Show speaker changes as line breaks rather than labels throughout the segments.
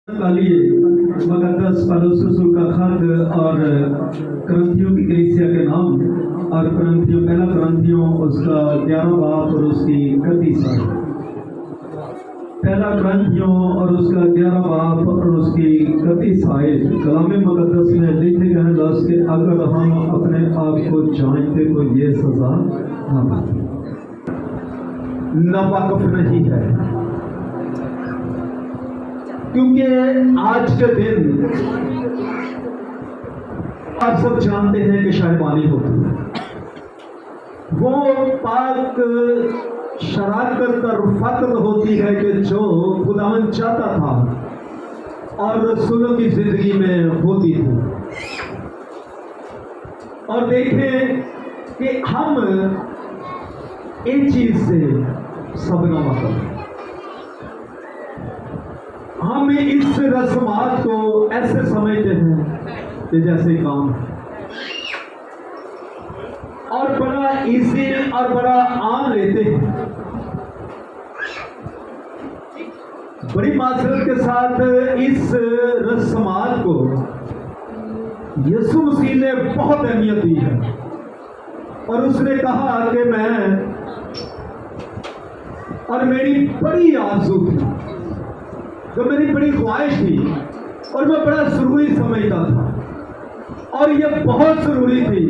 का लिए मुकद्दस पौलुस रसूल का खत और करंथियों की कलीसिया के नाम और पहला करंथियों उसका 11 बाब और उसकी 31 आयत। पहला करंथियों और उसका 11 बाब और उसकी 31 आयत कलाम मुकद्दस में लिखे गए लफ्ज़ के अगर हम अपने आप को जानते तो ये सजा नावाकिफ नहीं है, क्योंकि आज के दिन आप सब जानते हैं कि शायबानी होती है। वो पाक शराकत और फख्र होती है कि जो खुदावन चाहता था और रसूलों की जिंदगी में होती थी। और देखें कि हम एक चीज से सबना मतलब हम इस रस्मात को ऐसे समझते हैं कि जैसे काम है और बड़ा इजी और बड़ा आम लेते हैं। बड़ी माजरत के साथ इस रस्मात को यीशु मसीह ने बहुत अहमियत दी है और उसने कहा कि मैं और मेरी बड़ी आरज़ू थी, तो मेरी बड़ी ख्वाहिश थी और मैं बड़ा ज़रूरी समझता था और ये बहुत ज़रूरी थी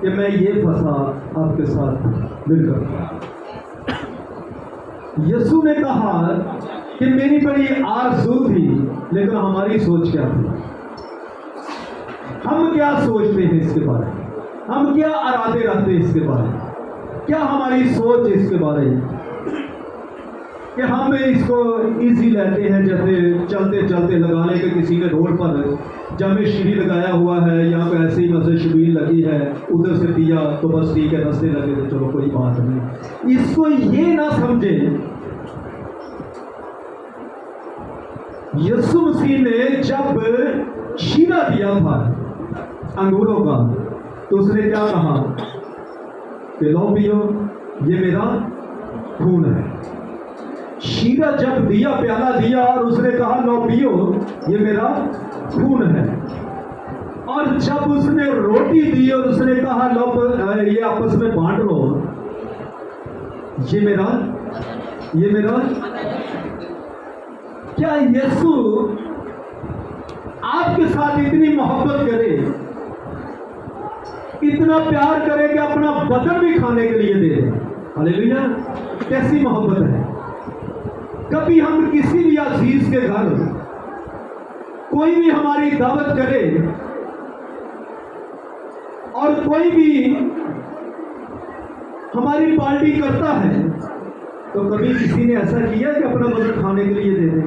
कि मैं ये फसा आपके साथ मिलकर। यीशु ने कहा कि मेरी बड़ी आरज़ू थी, लेकिन हमारी सोच क्या थी? हम क्या सोचते हैं इसके बारे में? हम क्या इरादे रखते हैं इसके बारे में? क्या हमारी सोच इसके बारे में कि हम इसको इजी लेते हैं, जैसे चलते चलते लगाने के किसी ने रोड पर जब श्री लगाया हुआ है, यहाँ पे ऐसे ही मसे शबीर लगी है, उधर से पिया तो बस ठीक है, रस्ते लगे तो चलो कोई बात नहीं। इसको ये ना समझे यीशु मसीह ने जब शीरा दिया था अंगूरों का, तो उसने क्या कहा कि लो पियो, ये मेरा खून है। शीरा जब दिया, प्याला दिया और उसने कहा लो पियो, ये मेरा खून है। और जब उसने रोटी दी और उसने कहा लो ये आपस में बांट लो, ये मेरा। क्या यीशु आपके साथ इतनी मोहब्बत करे, इतना प्यार करे कि अपना बदन भी खाने के लिए दे दे? हालेलुया! कैसी मोहब्बत है। कभी हम किसी भी अजीज के घर कोई भी हमारी दावत करे और कोई भी हमारी पार्टी करता है, तो कभी किसी ने ऐसा किया कि अपना बदन खाने के लिए दे दे?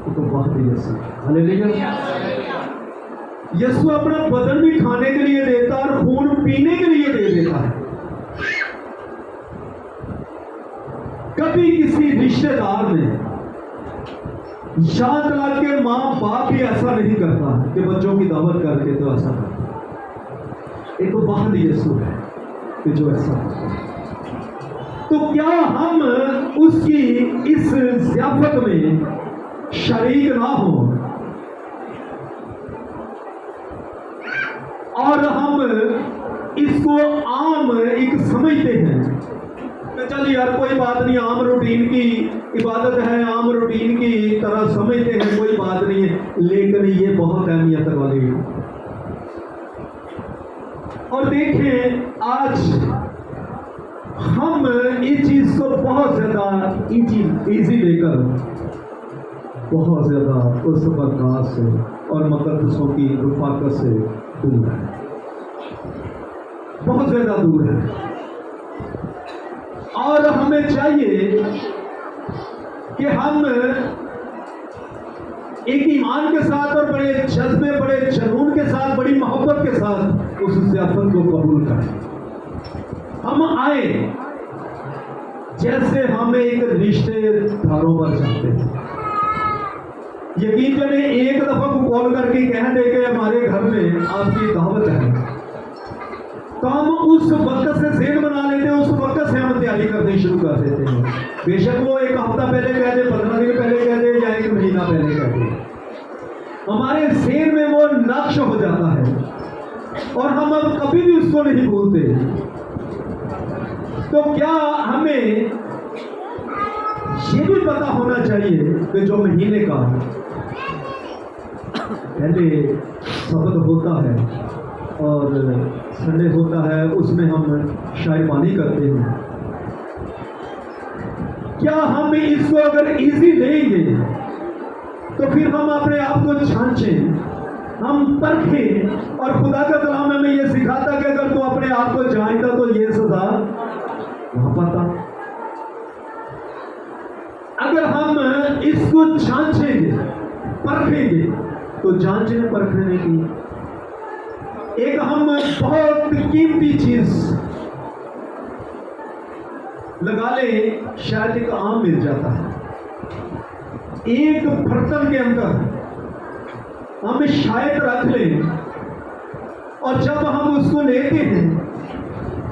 तो बहुत ही यीशु, हालेलुया! यीशु अपना बदन भी खाने के लिए देता और खून पीने के लिए दे देता है। कभी किसी रिश्तेदार ने, यहाँ तक के माँ बाप भी ऐसा नहीं करता कि बच्चों की दावत करके तो ऐसा करता। एक वाहद यीशु है कि जो ऐसा करता है। तो क्या हम उसकी इस ज़ियाफत में शरीक ना हो और हम इसको आम एक समझते हैं? चल यार कोई बात नहीं, आम रूटीन की इबादत है, आम रूटीन की तरह समझते हैं, कोई बात नहीं है। लेकिन ये बहुत अहमियत वाली है। और देखें आज हम इस चीज को बहुत ज्यादा इजी लेकर बहुत ज्यादा उस बरकत से और मुकद्दसों की रफ़ाकत से दूर है, बहुत ज्यादा दूर है। और हमें चाहिए कि हम एक ईमान के साथ और बड़े जज्बे, बड़े जुनून के साथ, बड़ी मोहब्बत के साथ उस ज़ियाफत को कबूल करें। हम आए जैसे हम एक रिश्तेदारों पर जाते हैं। यकीन करें, एक दफा को कॉल करके कह दे कि हमारे घर में आपकी दावत है, तो हम उस वक्त से ज़हन बना लेते हैं, उस वक्त से हम तैयारी करनी शुरू कर देते हैं। बेशक वो एक हफ्ता पहले कह दे, 15 दिन पहले कह दे, या 1 महीना पहले कह दे, हमारे ज़हन में वो नक्श हो जाता है और हम अब कभी भी उसको नहीं भूलते। तो क्या हमें ये भी पता होना चाहिए कि जो महीने का पहले शब्द होता है और संडे होता है, उसमें हम शायरबानी करते हैं, क्या हम इसको अगर इजी लेंगे तो फिर हम अपने आप को छांचें, हम परखें। और खुदा का कलाम हमें ये सिखाता कि अगर तू अपने आप को जांचता तो ये सजा ना पाता। अगर हम इसको जांचेंगे, परखेंगे, तो जांचने परखने की एक हम बहुत कीमती चीज लगा ले, शायद एक आम मिल जाता है। एक बर्तन के अंदर हम शायद रख लें और जब हम उसको लेते हैं,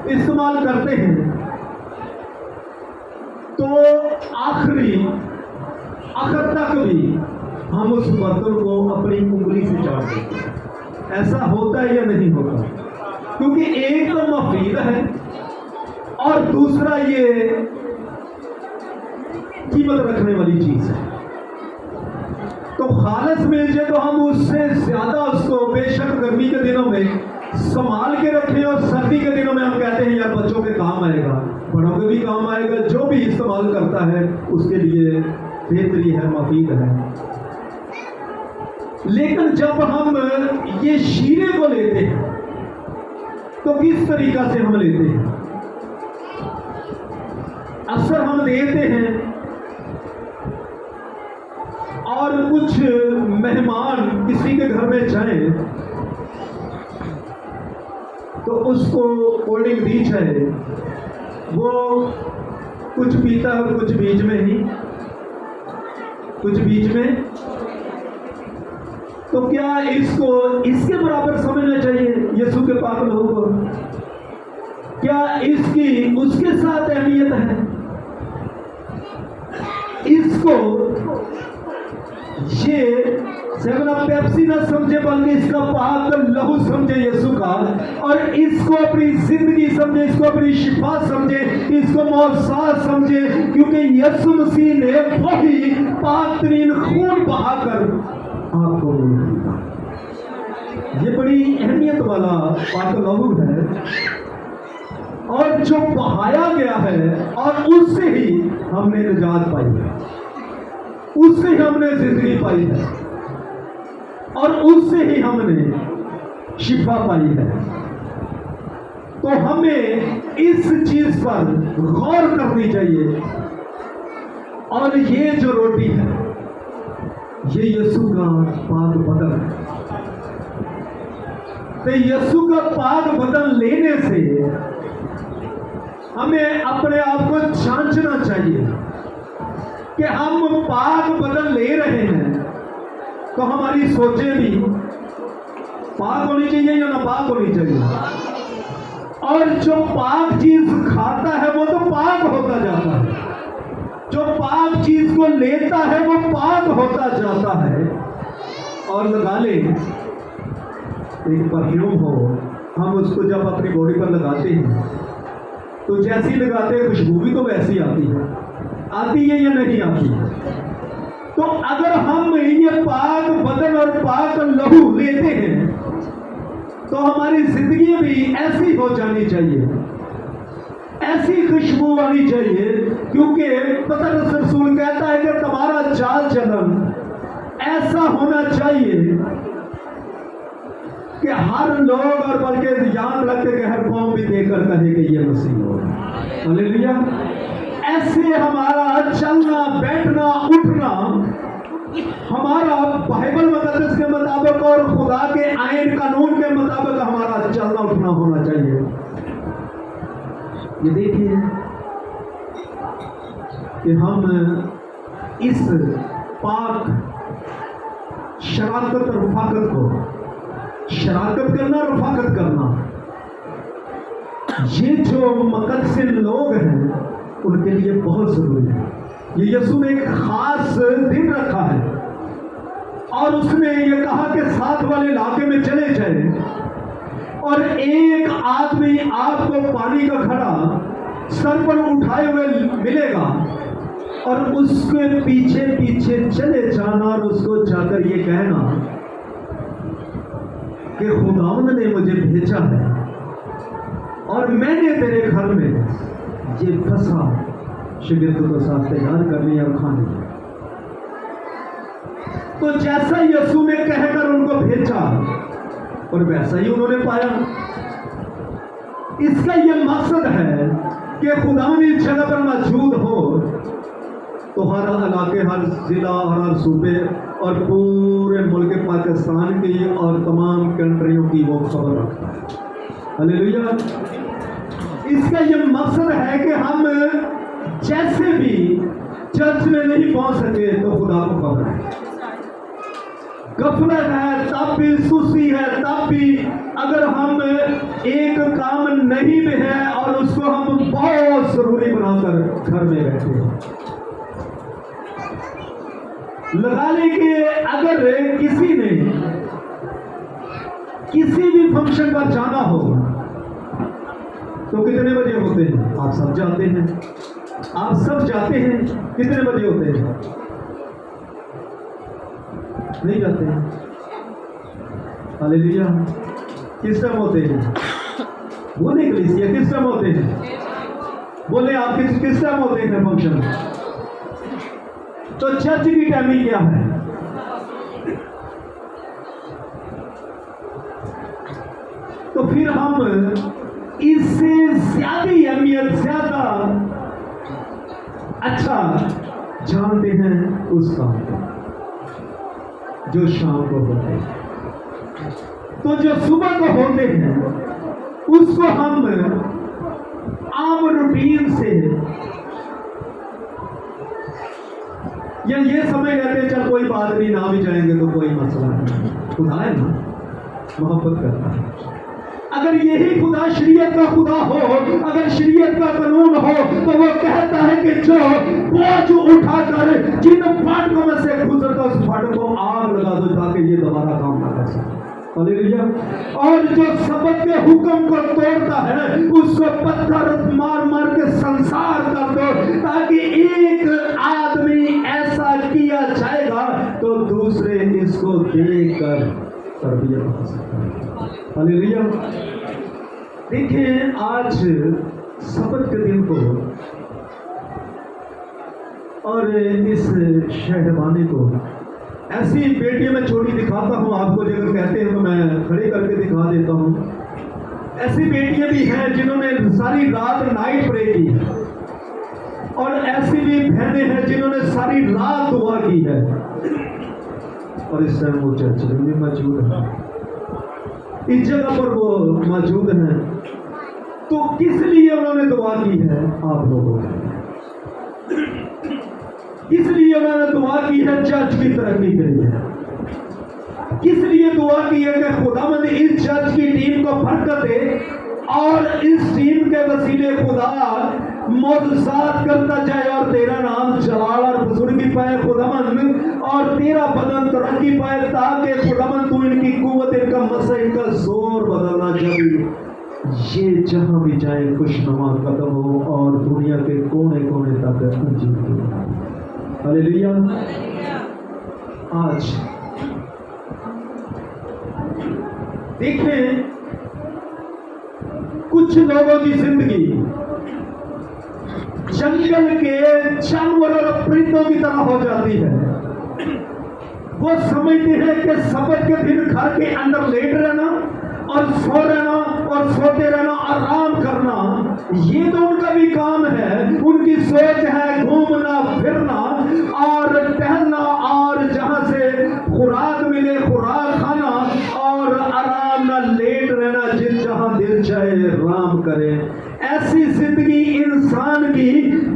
इस्तेमाल करते हैं, तो आखिर तक भी हम उस बर्तन को अपनी उंगली से चाट देते हैं। ऐसा होता है या नहीं होता? क्योंकि एक तो मफीद है और दूसरा ये कीमत रखने वाली चीज है। तो खालिस मिल जाए तो हम उससे ज्यादा उसको बेशक गर्मी के दिनों में संभाल के रखें और सर्दी के दिनों में हम कहते हैं यार बच्चों के काम आएगा, बड़ों के भी काम आएगा, जो भी इस्तेमाल करता है उसके लिए बेहतरी है, मफीद है। लेकिन जब हम ये शीरे को लेते हैं तो किस तरीका से हम लेते हैं? अक्सर हम देते हैं और कुछ मेहमान किसी के घर में जाए तो उसको कोल्ड ड्रिंक दी जाए, वो कुछ पीता है और कुछ बीच में तो क्या इसको इसके बराबर समझना चाहिए यीशु के पाक लहू को? क्या इसकी उसके साथ अहमियत है? इसको ये सेवन अप पेप्सी ना समझे बल्कि इसका पाक लहू समझे यीशु का, और इसको अपनी जिंदगी समझे, इसको अपनी शिफा समझे, इसको मौसाद समझे, क्योंकि यीशु मसीह ने वही पाक तरीन खून बहाकर आपको मिला। ये बड़ी अहमियत वाला पाक लहू है और जो बहाया गया है और उससे ही हमने निजात पाई है, उससे ही हमने जिंदगी पाई है और उससे ही हमने शिफा पाई है। तो हमें इस चीज पर गौर करनी चाहिए। और ये जो रोटी है ये यीशु का पाक बदन है। तो यीशु का पाक बदन लेने से हमें अपने आप को जांचना चाहिए कि हम पाक बदन ले रहे हैं तो हमारी सोचें भी पाक होनी चाहिए या नापाक होनी चाहिए। और जो पाक चीज खाता है वो तो पाक होता जाता है, जो पाक चीज को लेता है वो पाक होता जाता है। और लगा ले एक परफ्यूम हो, हम उसको जब अपनी बॉडी पर लगाते हैं तो जैसी लगाते हैं खुशबू भी तो वैसी आती है या नहीं आती है? तो अगर हम ये पाक बदन और पाक लहू लेते हैं तो हमारी जिंदगी भी ऐसी हो जानी चाहिए, ऐसी खुशबू आनी चाहिए, क्योंकि पतरस रसूल कहता है कि तुम्हारा चाल चलन ऐसा होना चाहिए कि हर लोग और बल्कि याद रखे कि हर कौम भी देखकर कहे कि ये मसीह हो। हालेलुया। ऐसे हमारा चलना, बैठना, उठना हमारा बाइबल मुकद्दस के मुताबिक और खुदा के आईन कानून के मुताबिक हमारा चलना उठना होना चाहिए। ये देखिए कि हम इस पाक शराकत और रफाकत को, शराकत करना, रफाकत करना, ये जो मुकद्दस लोग हैं उनके लिए बहुत जरूरी है। ये यीशु ने एक खास दिन रखा है और उसने ये कहा कि साथ वाले इलाके में चले जाए और एक आदमी आपको पानी का घड़ा सर पर उठाए हुए मिलेगा और उसके पीछे पीछे चले जाना और उसको जाकर ये कहना कि खुदावंद ने मुझे भेजा है और मैंने तेरे घर में ये फंसा शिगिर्द को साथ तैयार करनी और खानी। तो जैसा यीशु ने कहकर उनको भेजा और वैसा ही उन्होंने पाया। इसका यह मकसद है कि खुदावंद इस जगह पर मौजूद हो तो हर इलाके, हर जिला, हर सूबे और पूरे मुल्क पाकिस्तान की और तमाम कंट्रियों की वो खबर रखता है। हालेलुया। इसका यह मकसद है कि हम जैसे भी चर्च में नहीं पहुंच सके तो खुदा को खबर है, गफलत है तब भी, सुस्ती है तब भी, अगर हम एक काम नहीं भी है और उसको हम बहुत जरूरी बनाकर घर में बैठे हैं। लगा ले कि अगर किसी ने किसी भी फंक्शन पर जाना हो तो कितने बजे होते हैं? आप सब जाते हैं, आप सब जाते हैं। कितने बजे होते हैं? नहीं जाते हैं। हालेलुया। किस टाइम होते हैं? बोले कलीसिया किस टाइम होते हैं? बोले आप किस टाइम होते हैं फंक्शन? तो चर्च की टाइमिंग क्या है? तो फिर हम इससे ज्यादा अहमियत, ज्यादा अच्छा जानते हैं उस काम को जो शाम को होते हैं। तो जो सुबह को होते हैं उसको हम आम रूटीन से या ये समय कहते हैं चल कोई बात नहीं, ना भी जाएंगे तो कोई मसला नहीं। खुदा है ना, मोहब्बत करता है। अगर यही खुदा शरीयत का खुदा हो, अगर शरीयत का कानून हो तो वो कहता है कि जो बोझ उठाकर जिन फाटकों में से गुजरता उस फाटक को आग लगा दो ताकि ये दोबारा काम ना कर सके। हालेलुया। और जो सबत के हुक्म को तोड़ता है उसको पत्थर मार मार के संसार कर दो ताकि एक आदमी ऐसा किया जाएगा तो दूसरे इसको देखकर तरबियत हो सकता है। हालेलुया। देखिए आज सबत के दिन को और इस शहरवानी को ऐसी बेटियों में छोटी दिखाता हूँ आपको, जगह कहते हैं तो मैं खड़े करके दिखा देता हूँ। ऐसी बेटियां भी हैं जिन्होंने सारी रात नाइट प्रे की है और ऐसी भी बहनें हैं जिन्होंने सारी रात दुआ की है और इस टाइम वो चर्च में मौजूद है, इस जगह पर वो मौजूद हैं। तो किस लिए उन्होंने दुआ की है? आप लोगों ने किस लिए उन्होंने दुआ की है? चर्च की तरक्की के लिए। किस लिए दुआ की है कि खुदावंद इस चर्च की टीम को बरकत दे और इस टीम के वसीले खुदा मौजूदात करता जाए और तेरा नाम जलाल और बुजुर्गी पाए खुदावंद, और तेरा बदन तरक्की पाए ताकि खुदावंद तू इनकी कुव्वत, इनका मसा, इनका जोर बदलना चाहिए। ये जहां भी जाए खुशनुमा कदम हो और दुनिया के कोने कोने तक अंजीर हो। हालेलुया। आज देखें कुछ लोगों की जिंदगी जंगल के जानवर और परिंदों की तरह हो जाती है। वो समझते हैं कि सबत के दिन घर के अंदर लेट रहना और सो रहना और सोते रहना, आराम करना, ये तो उनका भी काम है। उनकी सोच है घूमना फिरना और टहलना और जहां से खुराक मिले खुराक खाना और आराम ना लेट रहना, जिन जहां दिल चाहे आराम करे। ऐसी जिंदगी इंसान की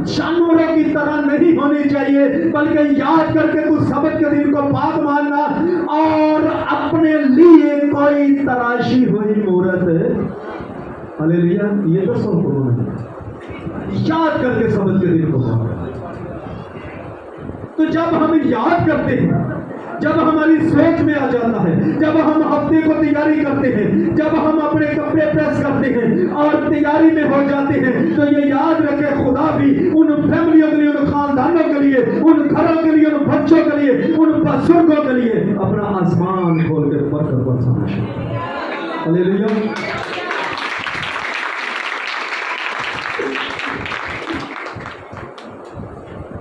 जानवरों की तरह नहीं होनी चाहिए, बल्कि याद करके कुछ सबत के दिन को बात मानना और अपने लिए कोई तराशी हुई मूर्त हालेलुया। ये 10 हुक्मों में याद करके समझ के दिन को पाओ। तो जब हम याद करते हैं, जब हमारी सोच में आ जाता है, जब हम हफ्ते को तैयारी करते हैं, जब हम अपने कपड़े प्रेस करते हैं और तैयारी में हो जाते हैं, तो ये याद रखें खुदा भी उन फैमिलियों के लिए, उन खानदानों के लिए, उन घरों के लिए, उन बच्चों के लिए, उन बुजुर्गों के लिए अपना आसमान खोल के बरकत बरसाना शुरू। हालेलुया।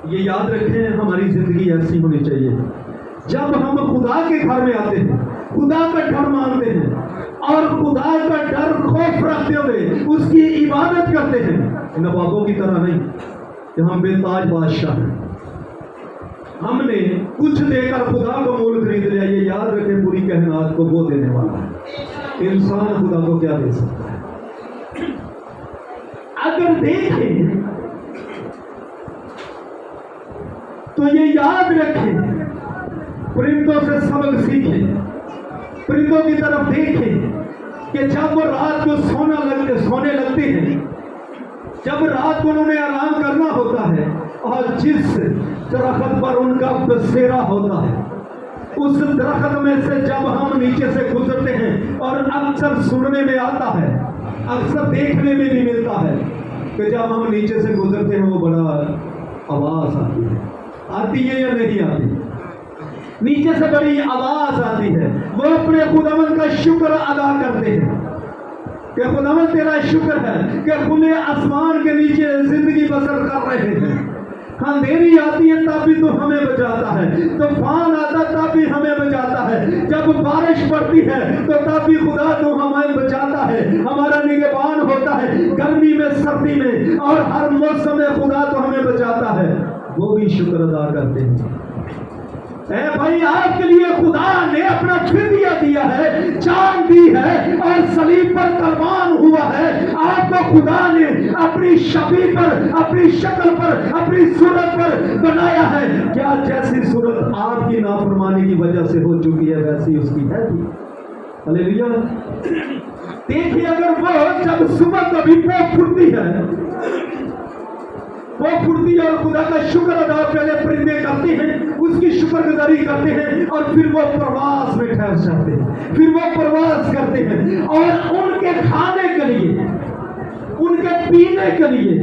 ये याद रखें, हमारी जिंदगी ऐसी होनी चाहिए जब हम खुदा के घर में आते हैं, खुदा का डर मानते हैं और खुदा का डर खौफ रखते हुए उसकी इबादत करते हैं। नवाबों की तरह नहीं कि हम बेताज बादशाह हैं, हमने कुछ देकर खुदा को मोल खरीद लिया। ये याद रखें, पूरी कायनात को वो देने वाला है। इंसान खुदा को क्या दे सकता है? अगर देखें तो ये याद रखें, परिंदों से सबक सीखें, परिंदों की तरफ देखें कि जब वो रात को सोने लगते हैं, जब रात को उन्होंने आराम करना होता है और जिस दरख्त पर उनका बसेरा होता है, उस दरख्त में से जब हम नीचे से गुजरते हैं, और अक्सर सुनने में आता है, अक्सर देखने में भी मिलता है कि जब हम नीचे से गुजरते हैं वो बड़ा आवाज आती है या नहीं आती? नीचे से बड़ी आवाज आती है। वो अपने खुदावंद का शुक्र अदा करते हैं कि खुदावंद तेरा शुक्र है कि खुले आसमान के नीचे जिंदगी बसर कर रहे हैं। अंधेरी आती है तब भी तो हमें बचाता है, तूफान आता तब भी हमें बचाता है, जब बारिश पड़ती है तो तब भी खुदा तो हमें बचाता है, हमारा निगहबान होता है गर्मी में, सर्दी में, और हर मौसम में खुदा तो हमें बचाता है। वो भी शुक्र अदा करते हैं। भाई, आपके लिए खुदा ने अपना फिदिया दिया है, जान दी है और सलीब पर कुर्बान हुआ है। आपको खुदा ने अपनी शक्ल पर, अपनी शक्ल पर, अपनी सूरत पर बनाया है। क्या जैसी सूरत आपकी नाफरमानी की वजह से हो चुकी है वैसी उसकी है थी। हालेलुया। देखिए, अगर वो जब सुबह कभी वो फुर्ती है, वो फुर्ती और खुदा का शुक्र अदा पहले परिंदे करते हैं, उसकी शुक्रगुजारी करते हैं और फिर वो प्रवास में ठहर जाते हैं, फिर वो प्रवास करते हैं और उनके खाने के लिए, उनके पीने के लिए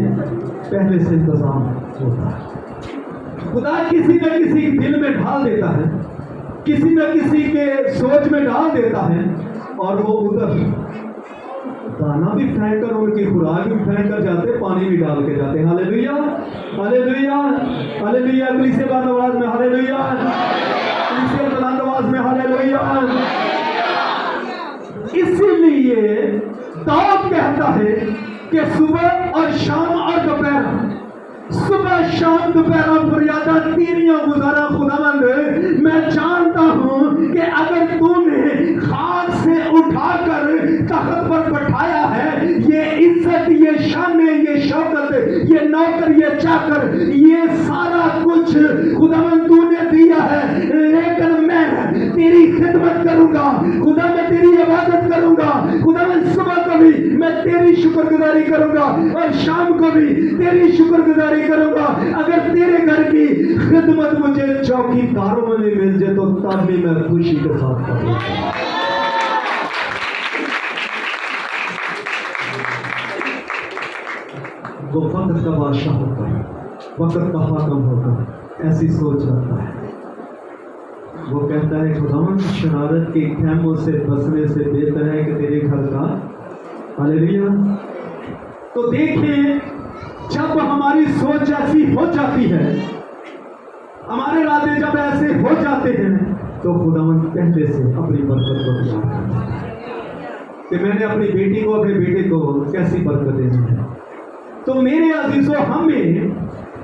पहले से इंतजाम होता है। खुदा किसी न किसी दिल में ढाल देता है, किसी न किसी के सोच में डाल देता है, और वो उधर दाना भी फेंक कर, उनकी खुराक भी फेंक कर जाते, पानी भी डाल के जाते। Hallelujah, hallelujah, hallelujah. कलीसिया बुलंद आवाज में हालेलुया, कलीसिया बुलंद आवाज में हालेलुया। इसीलिए दाऊद कहता है कि सुबह और शाम और दोपहर, सुबह शाम दोपहर फरियादा तेरियां गुजारा खुदावंद। मैं जानता हूं कि अगर तूने खाक से उठाकर तख्त पर बैठाया है, ये इज्जत, ये शान, ये शौकत, ये नौकर, ये चाकर, ये सारा कुछ खुदावंद तूने दिया है, लेकिन मैं तेरी खिदमत करूंगा, खुदा मैं तेरी इबादत करूंगा, खुदावंद सुबह को भी मैं तेरी शुक्रगुजारी करूंगा और शाम को भी तेरी शुक्रगुजारी करूंगा। अगर तेरे घर की खिदमत मुझे चौकीदारों में भी मिल जाए तो तब भी मैं खुशी के साथ करूंगा। वो वक्त का बादशाह होता है, वक्त का हाकम होता है, ऐसी सोच रखता है। वो कहता है खुदावंद शरारत के खैमों से बसने से बेहतर है कि तेरे घर का। हालेलुया। तो देखिए, जब हमारी सोच ऐसी हो जाती है, हमारे इरादे जब ऐसे हो जाते हैं, तो खुदावंद पहले से अपनी बरकत को तैयार करता है कि मैंने अपनी बेटी को, अपने बेटे को कैसी बरकत देनी है। तो मेरे अजीजों, हमें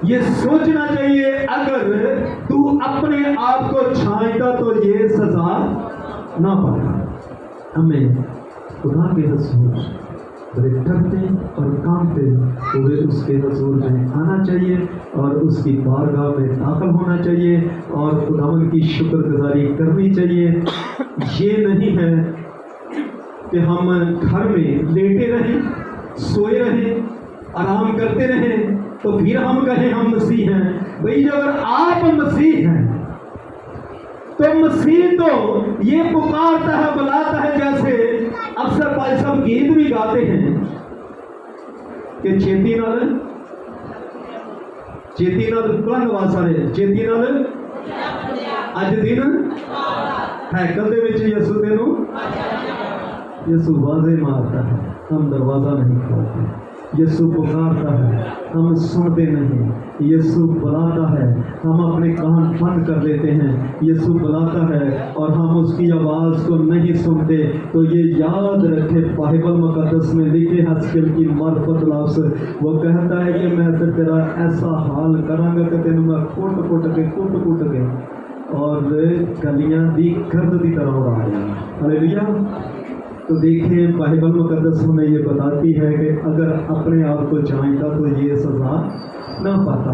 ये सोचना चाहिए, अगर तू अपने आप को छांटा तो ये सजा ना पाएगा। हमें खुदा के रसूल बड़े डरते और कांपते हुए उसके रसूल में आना चाहिए और उसकी बारगाह में दाखिल होना चाहिए और खुदावंद की शुक्रगुजारी करनी चाहिए। ये नहीं है कि हम घर में लेटे रहें सोए रहें, आराम करते रहें, तो फिर हम कहें हम मसीह हैं। भाई जो अगर आप मसीह हैं तो मसीह तो ये पुकारता है, बुलाता है, जैसे अक्सर भाई साहब गीत भी गाते हैं कि छेती नाल बुलंद आवाज़ सारे छेती नाल अज दिन हैकल दे विच यसू तेनू यसू वाजे मारता है, हम दरवाज़ा नहीं खोलते। यसू पुकारता है, हम सुनते नहीं। यसू बुलाता है, हम अपने कान बंद कर लेते हैं। यसू बुलाता है और हम उसकी आवाज़ को नहीं सुनते। तो ये याद रखे, बाइबल मुकद्दस में लिखे हस्किल की मार्फत लफ्ज़, वो कहता है कि मैं फिर तेरा ऐसा हाल करांगा कि तेनू मैं कुट कुट के और गलियां दी गर्द की तरह उड़ा देंगे। हालेलुया। तो देखिए बाइबल मुकद्दस हमें ये बताती है कि अगर अपने आप को जाएगा तो ये सज़ा ना पाता।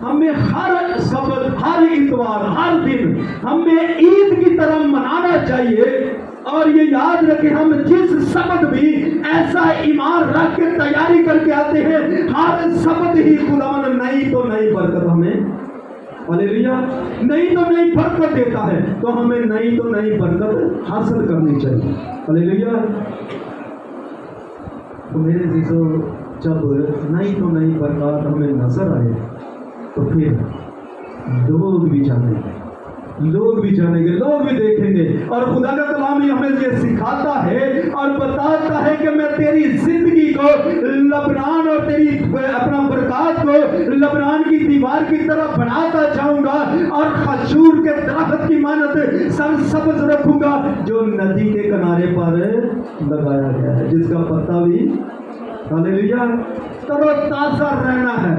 हमें हर सबत, हर इतवार, हर दिन हमें ईद की तरह मनाना चाहिए। और ये याद रखें, हम जिस सबत भी ऐसा ईमान रख के तैयारी करके आते हैं, हर सबत ही खुदावन नई तो नई बरकत हमें, हालेलुया, नई तो नई बरकत देता है। तो हमें नई तो नई बरकत हासिल करनी चाहिए। हालेलुया। तो मेरे जीजो, जब नई तो नई बरकत हमें नजर आए तो फिर लोग भी जानेंगे, लोग भी देखेंगे। और खुदा का कलाम ही हमें ये सिखाता है और बताता है कि मैं तेरी जिंदगी को लबनान और तेरी अपना बरकत को लबनान की दीवार की तरह बनाता जाऊंगा और खजूर के दरख्त की मानत सरसब्ज रखूंगा, जो नदी के किनारे पर लगाया गया है, जिसका पत्ता भी, हालेलुया, तरोताजा रहना है।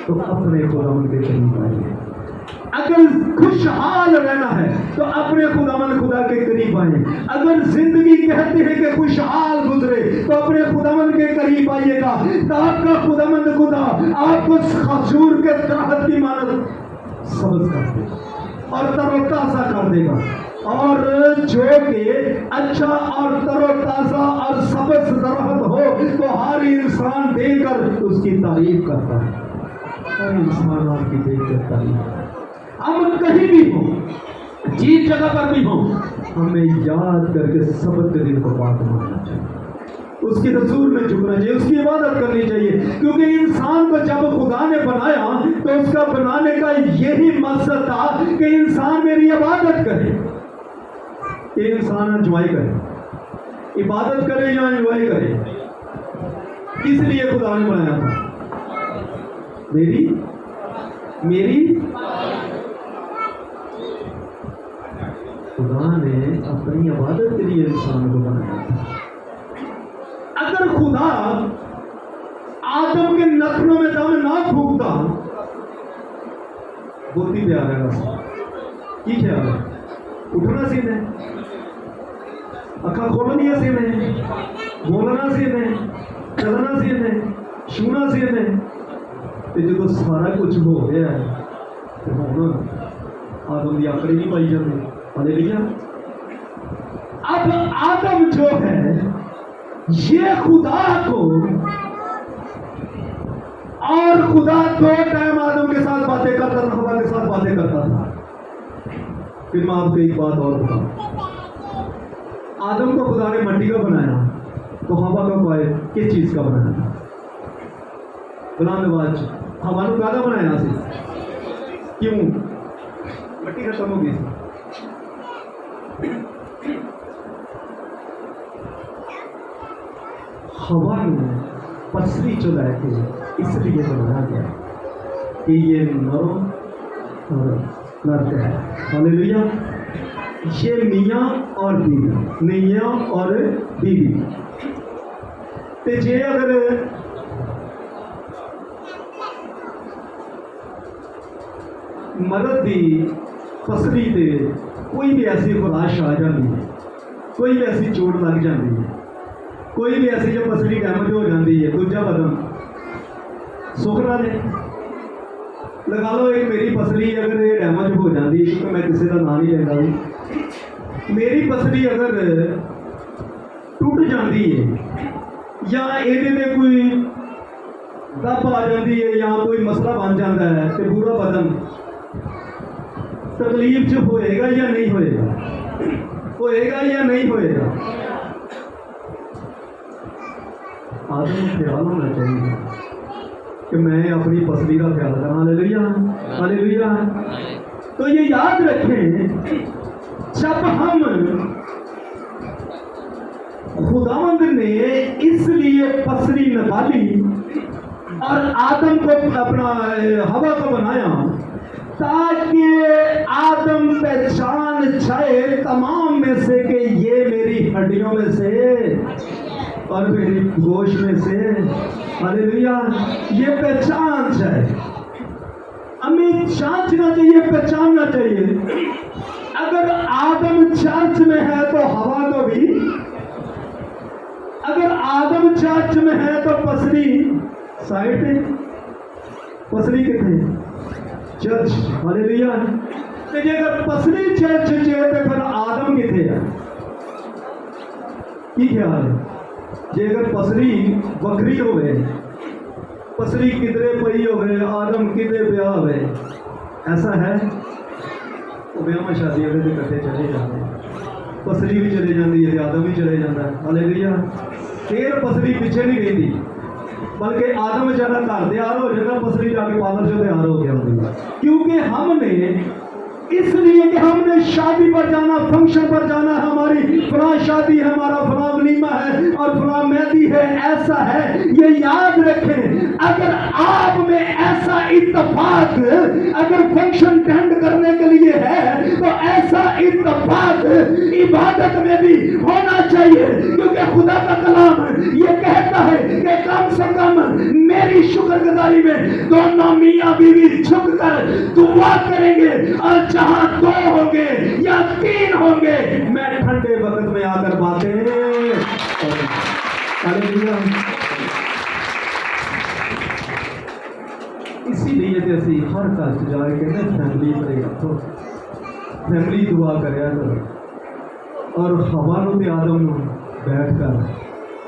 तो अपने खुदावन के करीब आइए। अगर खुशहाल रहना है तो अपने खुदावन खुदा के करीब आए। अगर जिंदगी कहते हैं कि खुशहाल गुजरे तो अपने खुदावन के करीब आइएगा। तो आपका खुदावन खुदा आपको खजूर के दरख्त की मानत सब्ज कर देगा और तरोताजा कर देगा। और जो कि अच्छा और तरोताजा और सब्ज दरख्त हो तो हर इंसान देखकर उसकी तारीफ करता है। हर इंसान आपकी देखकर तारीफ, हम कहीं भी हो, जिस जगह पर भी हो, हमें याद करके सबत के दिन को बात मानना चाहिए, उसकी रसूल में झुकना चाहिए, उसकी इबादत करनी चाहिए। क्योंकि इंसान को जब खुदा ने बनाया तो उसका बनाने का यही मकसद था कि इंसान मेरी इबादत करे, कि इंसान एंजॉय करे, इबादत करे या एंजॉय करे। इसलिए खुदा ने बनाया था मेरी खुदा ने अपनी इबादत के लिए इंसान को बनाया था। अगर खुदा आदम के नखरों में दम ना फूकता, बोती पे आ रहेगा की ख्याल है, उठना सीने, अखा खोलनी सीने, बोलना सीने, चलना सीने, छूना सीने। तो जो सारा कुछ हो गया है तो हम आदम की आकड़ी नहीं पाई जाती। हालेलुया। अब आदम जो है ये खुदा को, और खुदा दो टाइम आदम के साथ बातें करता था, हवा के साथ बातें करता था। फिर मैं आपको एक बात और बताऊं, आदम को खुदा ने मिट्टी का बनाया तो हवा का पाए किस चीज का बनाया था? बुलंद हवा को ज्यादा बनाया से क्यों? मिट्टी खत्म हो गई। हवा में पसली चुला के इसलिए बनाया गया कि ये नरो और नर्क है। हालेलुया। ये मियाँ और बीवी, मियाँ और बीवी। ते जे अगर मर्द की पसली से कोई भी ऐसी खुराश आ जाती है, कोई भी ऐसी चोट लग जाती है, कोई भी ऐसी जो पसली डैमेज हो जाती है, दूजा बदन सुखना ने लगा लो, एक मेरी पसली अगर ये डैमेज हो जाती है, क्योंकि मैं किसी का नाम नहीं लेता भी, मेरी पसली अगर टूट जाती है یا یہ کوئی دب آ جاتی ہے یا کوئی مسئلہ بن جاتا ہے تو پورا بدن تکلیف چ ہوئے گا یا نہیں ہوئے گا؟ ہوئے گا یا نہیں ہوئے گا؟ آدمی کو خیال ہونا چاہیے کہ میں اپنی پسلی کا خیال کروں. ہاللیلویا ہاللیلویا. تو یہ یاد رکھیں جب ہم خداوند نے اس لیے پسلی نکالی اور آدم کو اپنا ہوا کو بنایا تاکہ آدم پہچان جائے تمام میں سے کہ یہ میری ہڈیوں میں سے اور میری گوشت میں سے. ہاللیلویا. یہ پہچان جائے. ہمیں جانچنا چاہیے, پہچاننا چاہیے. اگر آدم چرچ میں ہے تو ہوا کو بھی, اگر آدم چرچ میں ہے تو پسلی سائڈ پہ, پسلی کتنے چرچ. ہاللیلویا. کہ اگر پسلی چرچ ہے تو پھر آدم کتنے ہے؟ کی خیال ہے؟ جی اگر پسلی وکری ہوئے, پسلی کدرے پئی ہوئے, آدم کدرے پیا ہوئے, ایسا ہے؟ وہ بیاہ میں شادی ہوئے تو کٹھے چلے جاتے ہیں, پسلی بھی چلے جاتی ہے, آدم بھی چلے جاتا ہے. ہاللیلویا. پھر پسلی پیچھے نہیں گئی تھی, بلکہ آدم بیچارہ گھر تیار ہو جاتا, پسلی جا کے پارلر سے تیار ہو گیا ہوگی. کیونکہ ہم نے اس لیے کہ ہم نے شادی پر جانا, فنکشن پر جانا, ہماری فلاں شادی ہے, ہمارا فلاں ولیمہ ہے اور فلاں مہندی ہے, ایسا ہے. یہ یاد رکھیں اگر آپ میں ایسا اتفاق اگر فنکشن اٹینڈ کرنے کے لیے ہے تو ایسا اتفاق عبادت میں بھی ہونا چاہیے. کیونکہ خدا کا کلام یہ کہتا ہے کہ کم سے کم میری شکر گزاری میں دونوں میاں بیوی جھک کر دعا کریں گے, اور جہاں 2 ہوں گے یا 3 ہوں گے میں ٹھنڈے وقت میں آ کر باتیں. اسی لیے کہ اسی ہر گھر جا کے فیملی پر رکھو, فیملی دعا کریا کرو. اور ہوا نو تے آدم نو بیٹھ کر,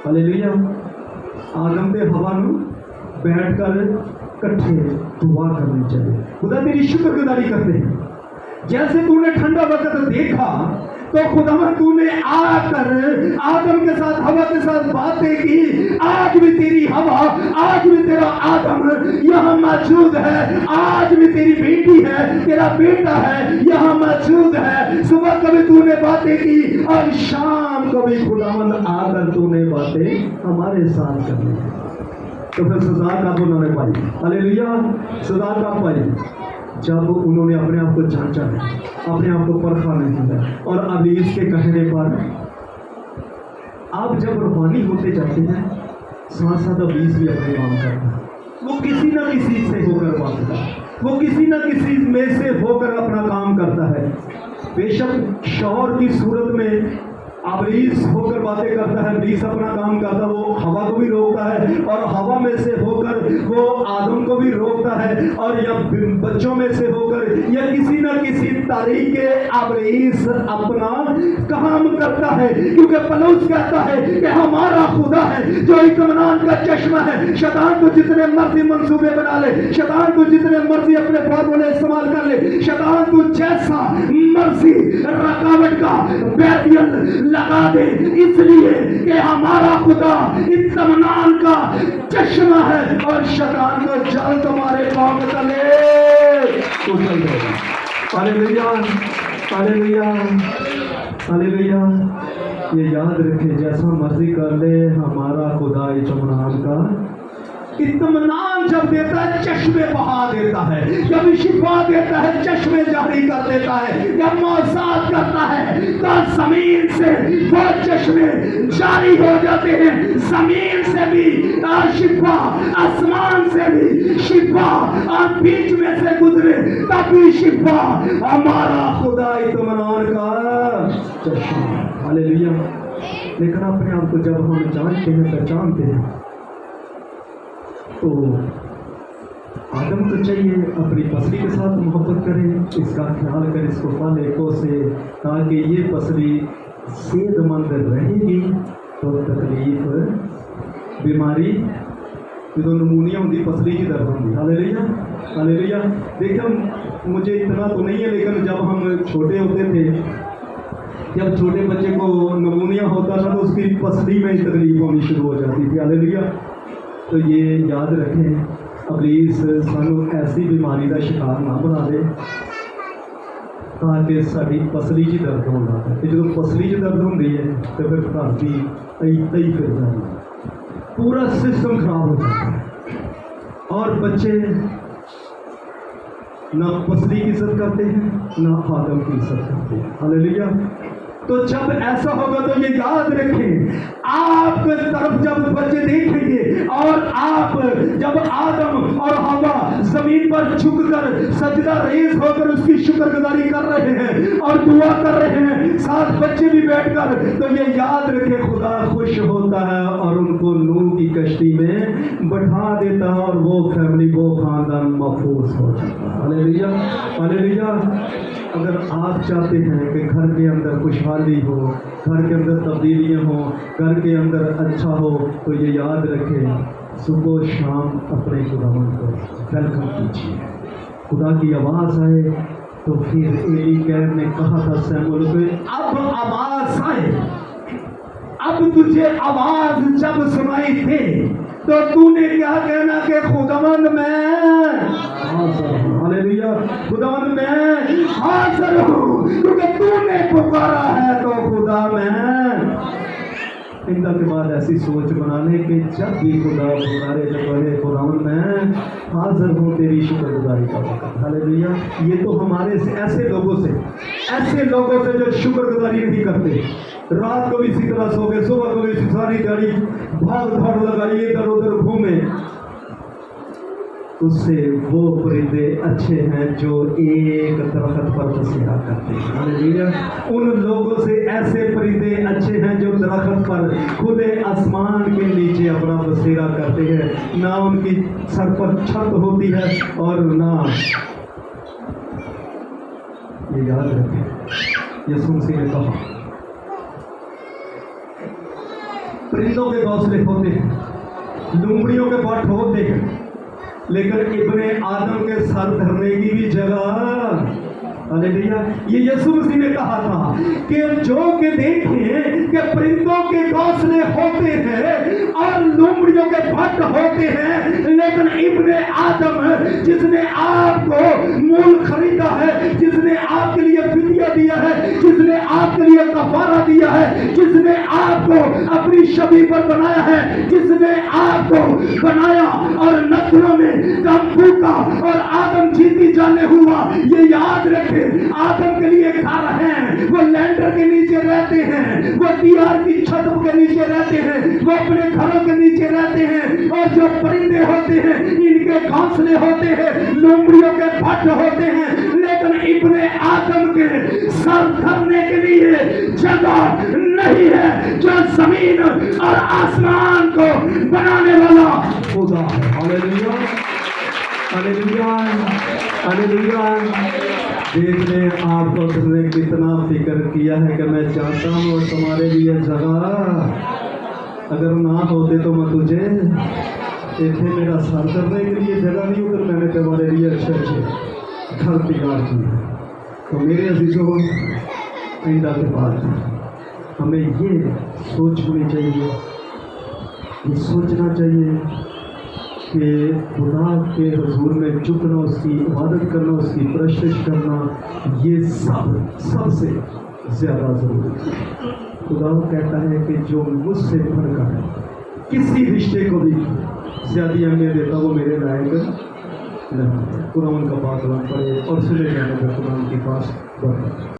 ہاللیلویا, آدم تے ہوا نو بیٹھ کر کٹھے دعا کرنی چاہیے. خدا تیری شکر گزاری کرتے ہیں. جیسے تو نے ٹھنڈا وقت دیکھا تو خدا تو نے آ کر آدم کے ساتھ, ہوا کے ساتھ باتیں کی. آج بھی تیری ہوا, آج بھی تیرا آدم یہاں موجود ہے, آج بھی تیری بیٹی ہے, تیرا بیٹا ہے یہاں موجود ہے. صبح کبھی تو نے باتیں کی اور شام کبھی خداوند آ کر تو نے باتیں ہمارے ساتھ کرنی ہے. تو پھر سزا کب انہوں نے پائی؟ ہاللیلویا. سزا کب پائی؟ جب انہوں نے اپنے آپ کو جانچا ہے, اپنے آپ کو پرکھا نہیں ہے. اور ابلیس کے کہنے پر آپ جب روحانی ہوتے جاتے ہیں ساتھ ساتھ ابلیس بھی اپنے کام کرتا ہے. وہ کسی نہ کسی سے ہو کر بات ہے, وہ کسی نہ کسی میں سے ہو کر اپنا کام کرتا ہے. بے شک شعور کی صورت میں ابلیس ہو کر باتیں کرتا ہے, ابلیس اپنا کام کرتا ہے. وہ ہوا کو بھی روکتا ہے اور ہوا میں سے ہو کر وہ آدم کو بھی روکتا ہے, اور یا بچوں میں سے ہو کر یا کسی نہ کسی طریقے ابلیس اپنا کام کرتا ہے. کیونکہ پولس کہتا ہے کہ ہمارا خدا ہے جو اطمینان کا چشمہ ہے. شیطان کو جتنے مرضی منصوبے بنا لے, شیطان کو جتنے مرضی اپنے فارمولے استعمال کر لے, شیطان کو جیسا مرضی رکاوٹ کا بیریئر لگا دے, اس لیے کہ ہمارا خدا اطمینان کا چشمہ ہے اور شیطان کو جل تمہارے پاؤں تلے کچل دے گا. ہاللیلویا ہاللیلویا ہاللیلویا. یہ یاد رکھے جیسا مرضی کر لے, ہمارا خدا اطمینان کا, اطمینان جب دیتا ہے چشمے بہا دیتا ہے, جب شفا دیتا ہے چشمے جاری کر دیتا ہے, جب معجزات کرتا ہے تو زمین سے وہ چشمے جاری ہو جاتے ہیں. زمین سے بھی شفا, آسمان سے بھی شفا, اور بیچ میں سے گزرے تب بھی شفا. ہمارا خدا اطمینان کا چشمہ. ہاللیلویا. لیکن اپنے آپ کو جب ہم جانتے ہیں, پہچانتے ہیں, تو آدم کو چاہیے اپنی پسلی کے ساتھ محبت کرے, اس کا خیال کرے, اس کو پالے پوسے, تاکہ یہ پسلی صحت مند رہے گی تو تکلیف बीमारी जो नमूनिया होंगी, पसली की दर्द होंगी। Hallelujah, hallelujah. देखो मुझे इतना तो नहीं है, लेकिन जब हम छोटे होते थे, जब छोटे बच्चे को नमूनिया होता था तो उसकी पसली में तकलीफ होनी शुरू हो जाती थी। हालेलुया। तो ये याद रखें, प्लीज़ सानू ऐसी बीमारी का शिकार ना बना दे ताकि साड़ी पसली की दर्द होना है। जो पसली की दर्द होती है तो फिर घर की तई फिर जाना, पूरा सिस्टम खराब हो जाता है और बच्चे ना पसली की इज्जत करते हैं ना आदम की इज्जत करते हैं। हालेलुया। तो जब ऐसा होगा तो ये याद रखें, आपके तरफ जब बच्चे देखेंगे और आप जब आदम और हवा जमीन पर झुककर सजदा रेज होकर उसकी शुक्रगुजारी कर रहे हैं और दुआ कर रहे हैं, साथ बच्चे भी बैठकर, तो ये याद रखें खुदा खुश होता है और उनको नूह की कश्ती में बैठा देता है और वो फैमिली, वो खानदान महफूज हो जाता है। Hallelujah, hallelujah. अगर आप चाहते हैं कि घर के अंदर खुशहाली हो, घर के अंदर तब्दीलियाँ हो, घर के अंदर अच्छा हो, तो ये याद रखें, सुबह शाम अपने खुदावंद को वेलकम कीजिए। खुदा की आवाज़ आए तो फिर एली कैब ने कहा था सैमुअल को, अब आवाज़ आए, अब तुझे आवाज़ जब सुनाई थी तो तूने क्या कहना कि खुदावंद मैं हाज़िर हूँ। हालेलुया। खुदावंद मैं हाज़िर हूँ, क्योंकि तूने पुकारा है तो खुदा मैं। इंदा के बाद ऐसी सोच बना ले कि जब भी खुदा पुकारे तो कहे खुदावंद मैं हाज़िर हूँ तेरी शुक्रगुजारी का वक्त। हालेलुया। ये तो हमारे से ऐसे लोगों से जो शुक्रगुजारी नहीं करते, रात को भी इसी तरह सो गए, सुबह को भी सारी गाड़ी भाग दौड़ लगाई, इधर उधर घूमे, उससे वो परिंदे अच्छे हैं जो एक दरख्त पर बसेरा करते हैं। हालेलुया। उन लोगों से ऐसे परिंदे अच्छे हैं जो दरख्त पर खुले आसमान के नीचे अपना बसेरा करते हैं, ना उनकी सर पर छत होती है और ना, ये याद रखें, यीशु मसीह ने कहा परिंदों के घोंसले होते हैं, लोमड़ियों के बाट होते हैं, लेकिन इब्ने आदम के सर धरने की भी जगह। हालेलुया। ये यीशु मसीह ने कहा था कि जो के देखें कि परिंदों के घोंसले होते हैं और लोमड़ियों के भट्ट होते हैं, लेकिन इब्ने आदम जिसने आपको मूल खरीदा है, जिसने आपके लिए फिदिया दिया है, जिसने आपके लिए कफारा दिया है, जिसने आपको अपनी छवि पर बनाया है, जिसने आपको बनाया और नदियों में दम फूका और आदम जीती जाने हुआ, ये याद रखे आदम के लिए घर है, वो लैंडर के नीचे रहते हैं, वो दीवार की छत के नीचे रहते हैं, वो अपने घरों के नीचे रहते हैं, और जो परिंदे होते हैं इनके घोंसले होते हैं, लोमड़ियों के भट्ट होते हैं, लेकिन इब्ने आदम के सर धरने के लिए जगह नहीं है, जो जमीन और आसमान को बनाने वाला खुदा है। Hallelujah, hallelujah, hallelujah. देख ले आपको तुमने कितना फिक्र किया है कि मैं चाहता हूँ और तुम्हारे लिए जगह, अगर ना होते तो मैं तुझे इतने मेरा सर करने के लिए जगह नहीं होकर मैंने तुम्हारे लिए अच्छे घर तैयार किए। तो मेरे अजीजों, आइंदा के बाद हमें ये सोच होनी चाहिए, ये सोचना चाहिए कि खुदा के हुजूर में झुकना, उसकी इबादत करना, उसकी परस्तिश करना, ये सबसे ज़्यादा ज़रूरी है। खुदा कहता है कि जो मुझसे बढ़कर किसी रिश्ते को भी ज़्यादा अहमियत देता वो मेरे लायक नहीं। कुरान का बात पढ़े और सुने जाने का कुरान के पास बढ़े।